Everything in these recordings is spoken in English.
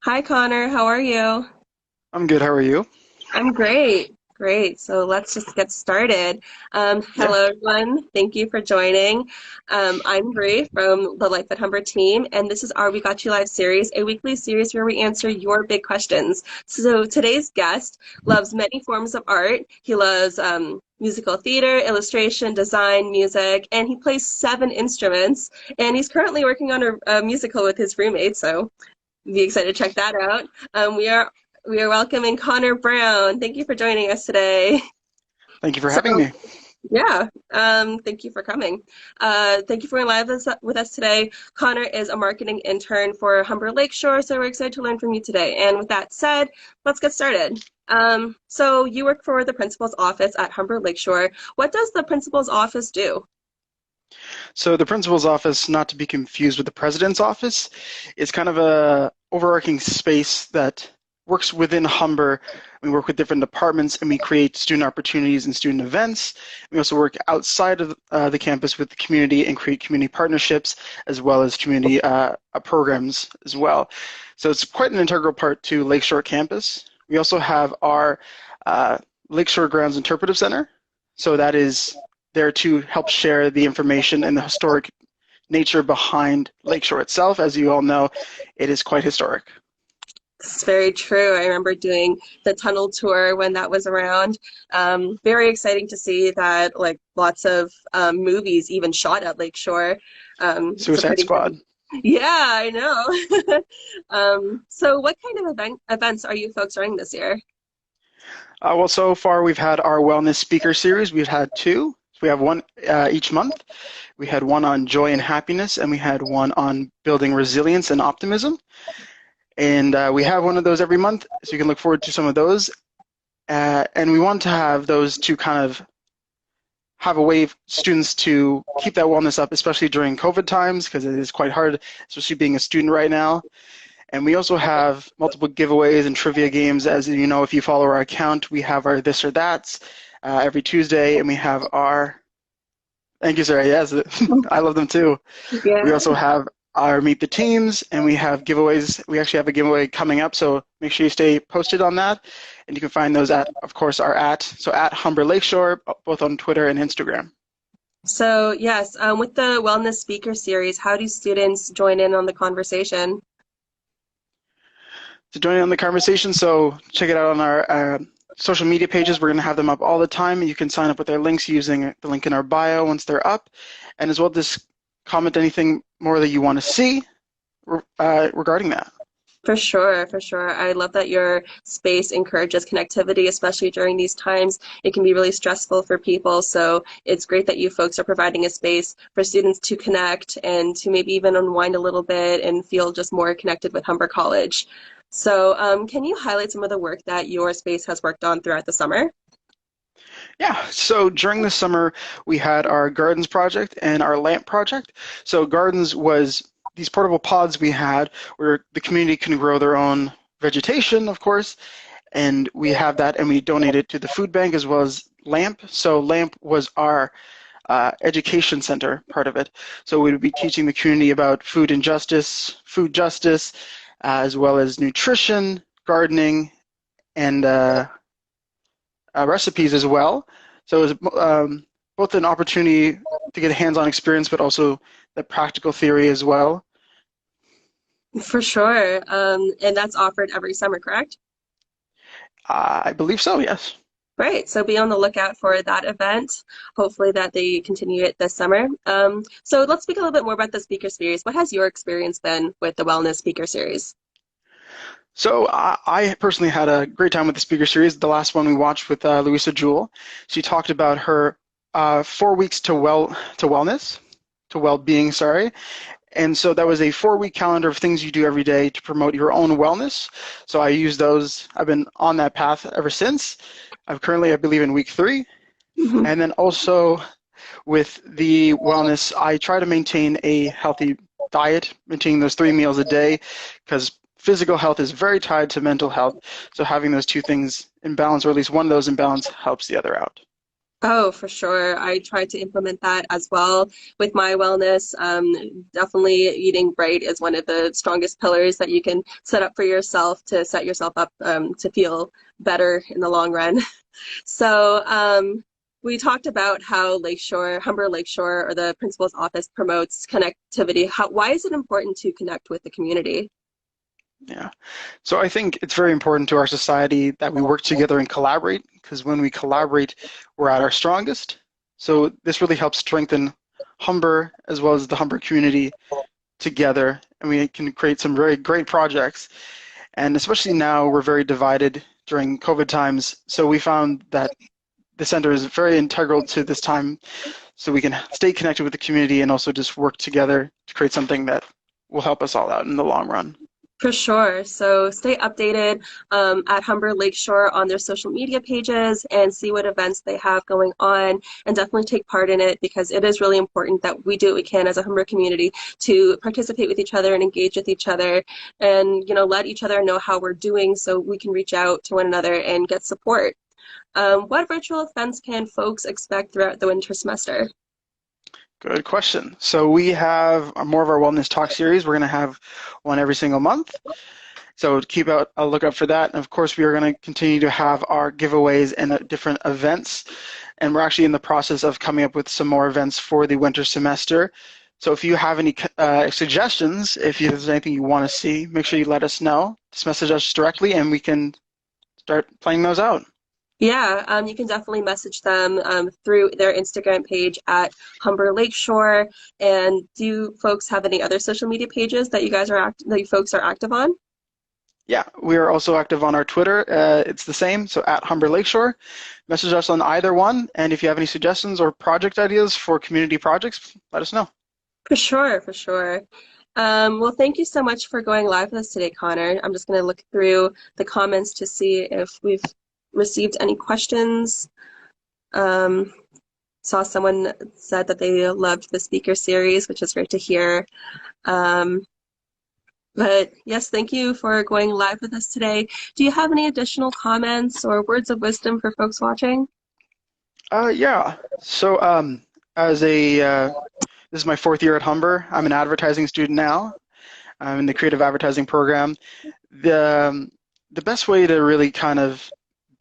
Hi, Connor. How are you? I'm good. How are you? I'm great. Great. So let's just get started. Yeah. Hello, everyone. Thank you for joining. I'm Bree from the Life at Humber team, and this is our We Got You Live series, a weekly series where we answer your big questions. So today's guest loves many forms of art. He loves musical theater, illustration, design, music, and he plays 7 instruments. And he's currently working on a musical with his roommate, so be excited to check that out. We are welcoming Connor Brown. Thank you for joining us today. Thank you for So having me. yeah, thank you for coming. Thank you for being live with us today. Connor is a marketing intern for Humber Lakeshore, so we're excited to learn from you today. And with that said, let's get started. So you work for the principal's office at Humber Lakeshore. What does the principal's office do? So the principal's office, not to be confused with the president's office, is kind of a overarching space that works within Humber. We work with different departments and we create student opportunities and student events. We also work outside of the campus with the community and create community partnerships as well as community programs as well. So it's quite an integral part to Lakeshore campus. We also have our Lakeshore Grounds Interpretive Center. So that is there to help share the information and the historic nature behind Lakeshore itself. As you all know, it is quite historic. It's very true. I remember doing the tunnel tour when that was around. Very exciting to see that, like, lots of movies even shot at Lakeshore. It's a Suicide pretty Squad. yeah, I know. So what kind of events are you folks running this year? Well, so far we've had our Wellness Speaker Series. We've had two. We have one each month. We had one on joy and happiness, and we had one on building resilience and optimism. And we have one of those every month, so you can look forward to some of those. And we want to have those to kind of have a way of students to keep that wellness up, especially during COVID times, because it is quite hard, especially being a student right now. And we also have multiple giveaways and trivia games. As you know, if you follow our account, we have our This or That's every Tuesday, and we have our, thank you, sir. Yes, I love them too. We Yeah. also have our Meet the Teams, and we have giveaways. We actually have a giveaway coming up, so make sure you stay posted on that. And you can find those at, of course, so at Humber Lakeshore, both on Twitter and Instagram. So yes, with the Wellness Speaker Series, how do students join in on the conversation? To join in on the conversation, so check it out on our social media pages. We're going to have them up all the time. You can sign up with our links using the link in our bio once they're up, and as well just comment anything more that you want to see regarding that. For sure, for sure. I love that your space encourages connectivity, especially during these times. It can be really stressful for people. So it's great that you folks are providing a space for students to connect and to maybe even unwind a little bit and feel just more connected with Humber College. So, can you highlight some of the work that your space has worked on throughout the summer? Yeah, so during the summer, we had our gardens project and our lamp project. So gardens was these portable pods we had where the community can grow their own vegetation, of course, and we have that and we donate it to the food bank as well as lamp. So lamp was our education center part of it. So we would be teaching the community about food injustice, food justice, as well as nutrition, gardening, and recipes as well. So it was both an opportunity to get a hands-on experience, but also the practical theory as well. For sure. And that's offered every summer, correct? I believe so, yes. Right. So be on the lookout for that event. Hopefully that they continue it this summer. So let's speak a little bit more about the speaker series. What has your experience been with the Wellness Speaker Series? So I personally had a great time with the speaker series. The last one we watched with Louisa Jewell, she talked about her 4 weeks to wellness, to well-being, sorry. And so that was a 4-week calendar of things you do every day to promote your own wellness. So I use those. I've been on that path ever since. I'm currently, I believe, in week 3. And then also with the wellness, I try to maintain a healthy diet, maintaining those 3 meals a day, because physical health is very tied to mental health. So having those two things in balance, or at least one of those in balance, helps the other out. Oh, for sure. I try to implement that as well with my wellness. Definitely eating right is one of the strongest pillars that you can set up for yourself to set yourself up to feel better in the long run. So, we talked about how Humber Lakeshore, or the principal's office promotes connectivity. Why is it important to connect with the community? Yeah. So I think it's very important to our society that we work together and collaborate, because when we collaborate, we're at our strongest. So this really helps strengthen Humber as well as the Humber community together, and we can create some very great projects. And especially now, we're very divided during COVID times. So we found that the center is very integral to this time, so we can stay connected with the community and also just work together to create something that will help us all out in the long run. For sure. So stay updated at Humber Lakeshore on their social media pages and see what events they have going on, and definitely take part in it, because it is really important that we do what we can as a Humber community to participate with each other and engage with each other, and let each other know how we're doing so we can reach out to one another and get support. What virtual events can folks expect throughout the winter semester? Good question. So we have more of our wellness talk series. We're going to have one every single month. So keep out a lookout for that. And of course, we are going to continue to have our giveaways and different events. And we're actually in the process of coming up with some more events for the winter semester. So if you have any suggestions, if there's anything you want to see, make sure you let us know. Just message us directly and we can start playing those out. Yeah, you can definitely message them through their Instagram page at Humber Lakeshore. And do folks have any other social media pages that that you folks are active on? Yeah, we are also active on our Twitter. It's the same, so at Humber Lakeshore. Message us on either one, and if you have any suggestions or project ideas for community projects, let us know. For sure, for sure. Well, thank you so much for going live with us today, Connor. I'm just going to look through the comments to see if we've received any questions. Um, Saw someone said that they loved the speaker series, which is great to hear. Um, but yes, thank you for going live with us today. Do you have any additional comments or words of wisdom for folks watching? Yeah. So, as a this is my fourth year at Humber. I'm an advertising student now. I'm in the creative advertising program. The best way to really kind of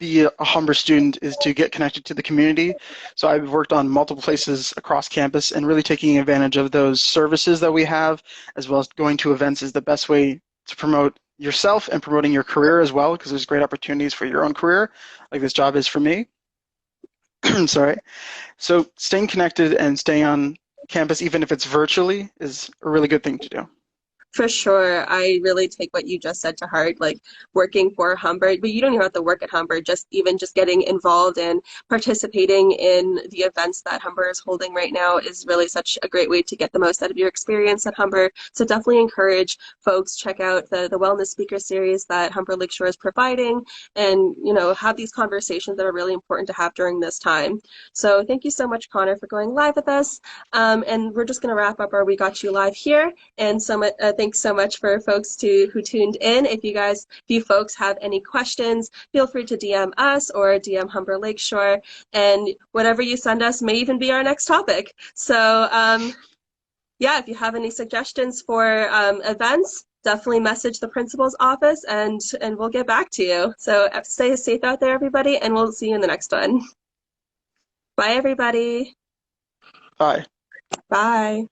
be a Humber student is to get connected to the community. So I've worked on multiple places across campus, and really taking advantage of those services that we have, as well as going to events, is the best way to promote yourself and promoting your career as well, because there's great opportunities for your own career, like this job is for me. Sorry. So staying connected and staying on campus, even if it's virtually, is a really good thing to do. For sure. I really take what you just said to heart, like working for Humber, but you don't even have to work at Humber, just getting involved and participating in the events that Humber is holding right now is really such a great way to get the most out of your experience at Humber. So definitely encourage folks, check out the Wellness Speaker Series that Humber Lakeshore is providing, and have these conversations that are really important to have during this time. So thank you so much, Connor, for going live with us. And we're just going to wrap up our We Got You Live here. And so much, thanks so much for folks who tuned in. If you folks have any questions, feel free to DM us or DM Humber Lakeshore, and whatever you send us may even be our next topic. So yeah, if you have any suggestions for events, definitely message the principal's office, and we'll get back to you. So stay safe out there, everybody, and we'll see you in the next one. Bye, everybody. Bye. Bye.